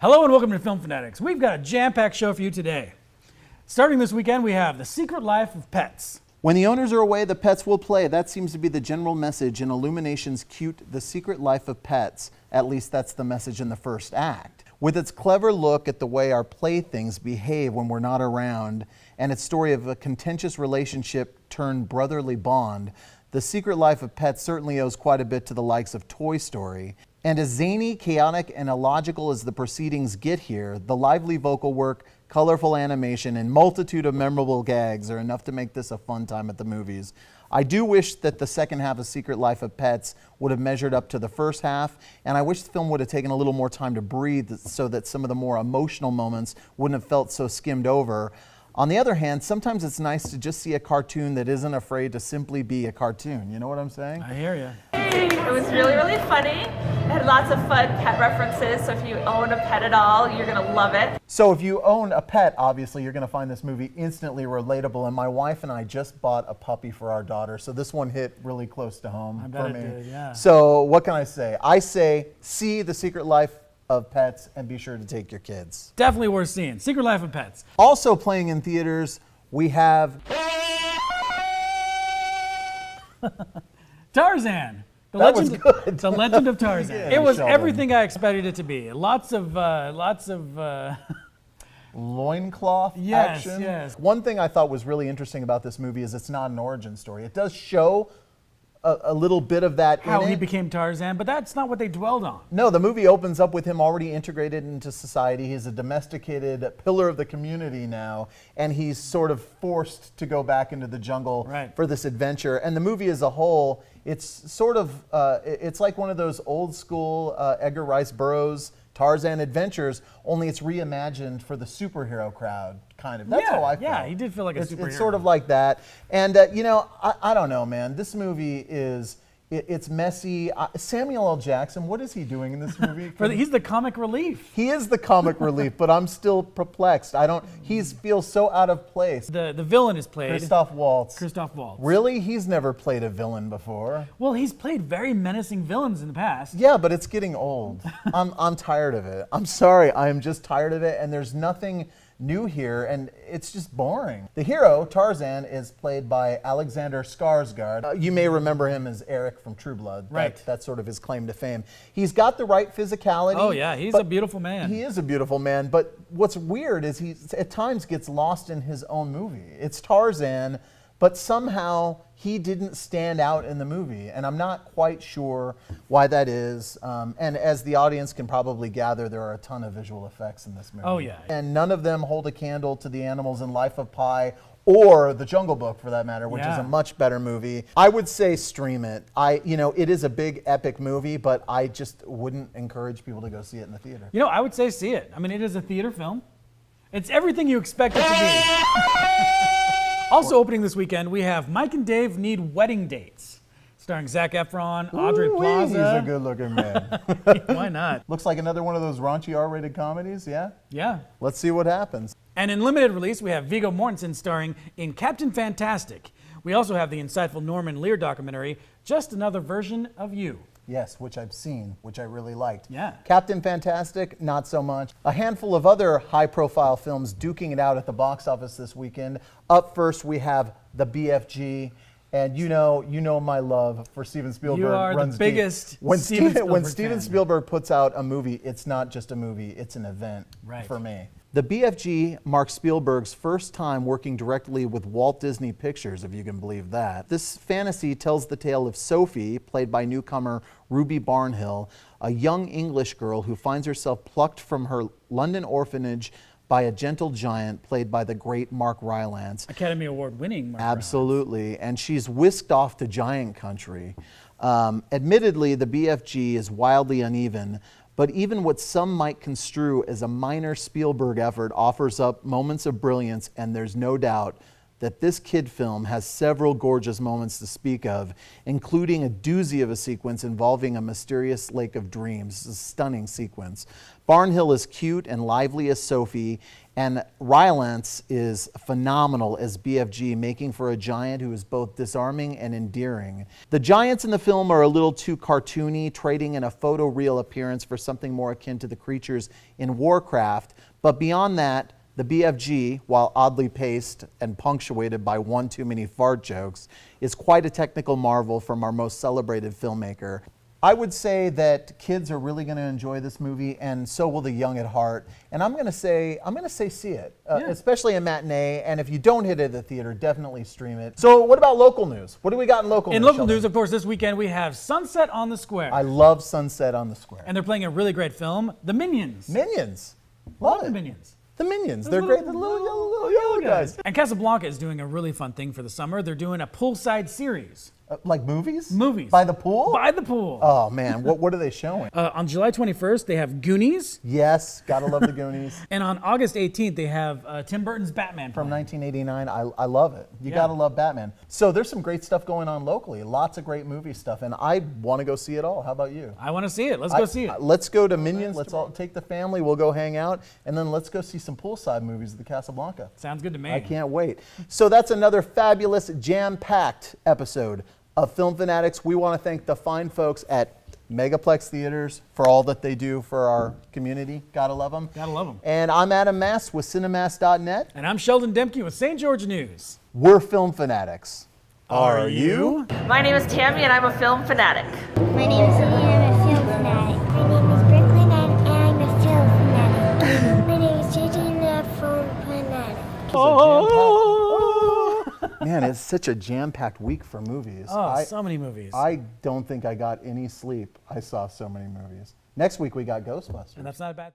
Hello and welcome to Film Fanatics. We've got a jam-packed show for you today. Starting this weekend, we have The Secret Life of Pets. When the owners are away, the pets will play. That seems to be the general message in Illumination's cute The Secret Life of Pets. At least that's the message in the first act. With its clever look at the way our playthings behave when we're not around, and its story of a contentious relationship turned brotherly bond, The Secret Life of Pets certainly owes quite a bit to the likes of Toy Story. And as zany, chaotic, and illogical as the proceedings get here, the lively vocal work, colorful animation, and multitude of memorable gags are enough to make this a fun time at the movies. I do wish that the second half of Secret Life of Pets would have measured up to the first half, and I wish the film would have taken a little more time to breathe so that some of the more emotional moments wouldn't have felt so skimmed over. On the other hand, sometimes it's nice to just see a cartoon that isn't afraid to simply be a cartoon. You know what I'm saying? I hear you. It was really, really funny. It had lots of fun pet references, so if you own a pet at all, you're going to love it. So if you own a pet, obviously, you're going to find this movie instantly relatable. And my wife and I just bought a puppy for our daughter, so this one hit really close to home for me. I bet it did, yeah. So what can I say? I say see The Secret Life of Pets and be sure to take your kids. Definitely worth seeing. Secret Life of Pets. Also playing in theaters, we have Tarzan. The That was legend, good. The Legend of Tarzan. Yeah, It was Sheldon. everything I expected it to be. Lots of loincloth Yes, action. yes. One thing I thought was really interesting about this movie is it's not an origin story. It does show a little bit of that how in he it. became Tarzan, but that's not what they dwelled on. No, the movie opens up with him already integrated into society. He's a domesticated pillar of the community now, and he's sort of forced to go back into the jungle Right. for this adventure. And the movie as a whole, it's sort of, it's like one of those old school Edgar Rice Burroughs Tarzan adventures, only it's reimagined for the superhero crowd, kind of. That's Yeah, how I felt. yeah, he did feel like a It's superhero. sort of like that. And, you know, I don't know, man. This movie is, it's messy. Samuel L. Jackson, what is he doing in this movie? He's the comic relief. He is the comic relief, but I'm still perplexed. He feels so out of place. The villain is played Christoph Waltz. Christoph Waltz. Really? He's never played a villain before. Well, he's played very menacing villains in the past. Yeah, but it's getting old. I'm tired of it. I'm sorry. I am just tired of it, and there's nothing new here, and it's just boring. The hero, Tarzan, is played by Alexander Skarsgård. You may remember him as Eric from True Blood. Right. That's sort of his claim to fame. He's got the right physicality. Oh yeah, he's a beautiful man. He is a beautiful man, but what's weird is he at times gets lost in his own movie. It's Tarzan, but somehow he didn't stand out in the movie, and I'm not quite sure why that is. And as the audience can probably gather, there are a ton of visual effects in this movie. Oh, yeah. And none of them hold a candle to the animals in Life of Pi or The Jungle Book, for that matter, which is Yeah. a much better movie. I would say stream it. It is a big, epic movie, but I just wouldn't encourage people to go see it in the theater. You know, I would say see it. I mean, it is a theater film. It's everything you expect it to be. Also opening this weekend, we have Mike and Dave Need Wedding Dates, starring Zac Efron, Audrey Ooh-wee, Plaza. He's a good-looking man. Why not? Looks like another one of those raunchy R-rated comedies, yeah? Yeah. Let's see what happens. And in limited release, we have Viggo Mortensen starring in Captain Fantastic. We also have the insightful Norman Lear documentary, Just Another Version of You. Yes, which I've seen, which I really liked. Yeah. Captain Fantastic, not so much. A handful of other high-profile films duking it out at the box office this weekend. Up first, we have The BFG. And you know my love for Steven Spielberg. You are the runs deep. biggest When Steven Steven Spielberg fan. Spielberg puts out a movie, it's not just a movie, it's an event Right. for me. The BFG marks Spielberg's first time working directly with Walt Disney Pictures, if you can believe that. This fantasy tells the tale of Sophie, played by newcomer Ruby Barnhill, a young English girl who finds herself plucked from her London orphanage by a gentle giant played by the great Mark Rylance. Academy Award winning Mark Absolutely, and she's whisked off to giant country. Admittedly, the BFG is wildly uneven, but even what some might construe as a minor Spielberg effort offers up moments of brilliance, and there's no doubt that this kid film has several gorgeous moments to speak of, including a doozy of a sequence involving a mysterious lake of dreams. It's a stunning sequence. Barnhill is cute and lively as Sophie, and Rylance is phenomenal as BFG, making for a giant who is both disarming and endearing. The giants in the film are a little too cartoony, trading in a photoreal appearance for something more akin to the creatures in Warcraft, but beyond that, the BFG, while oddly paced and punctuated by one too many fart jokes, is quite a technical marvel from our most celebrated filmmaker. I would say that kids are really going to enjoy this movie, and so will the young at heart. And I'm going to say see it, especially a matinee. And if you don't hit it at the theater, definitely stream it. So, what about local news? What do we got in local news? In local Sheldon? news, of course, this weekend we have Sunset on the Square. I love Sunset on the Square. And they're playing a really great film, The Minions. Minions, love The it. Minions. The Minions, they're great. The little yellow guys. And Casablanca is doing a really fun thing for the summer. They're doing a poolside series. Like movies? Movies. By the pool? By the pool. Oh man, what are they showing? On July 21st, they have Goonies. Yes, gotta love the Goonies. And on August 18th, they have Tim Burton's Batman. From 1989, I love it. You gotta love Batman. So there's some great stuff going on locally. Lots of great movie stuff, and I want to go see it all. How about you? I want to see it. Let's go see it. Let's go to Minions. Let's all take the family. We'll go hang out, and then let's go see some poolside movies at the Casablanca. Sounds good to me. I can't wait. So that's another fabulous, jam-packed episode of Film Fanatics. We want to thank the fine folks at Megaplex Theaters for all that they do for our community. Gotta love them. Gotta love them. And I'm Adam Mast with Cinemast.net. And I'm Sheldon Demke with St. George News. We're Film Fanatics. Are you? My name is Tammy, and I'm a film fanatic. My name is Lily, and I'm a film fanatic. My name is Brooklyn, and I'm a film fanatic. My name is JJ, and I'm a film fanatic. Man, it's such a jam-packed week for movies. Oh, so many movies. I don't think I got any sleep. I saw so many movies. Next week we got Ghostbusters. And that's not a bad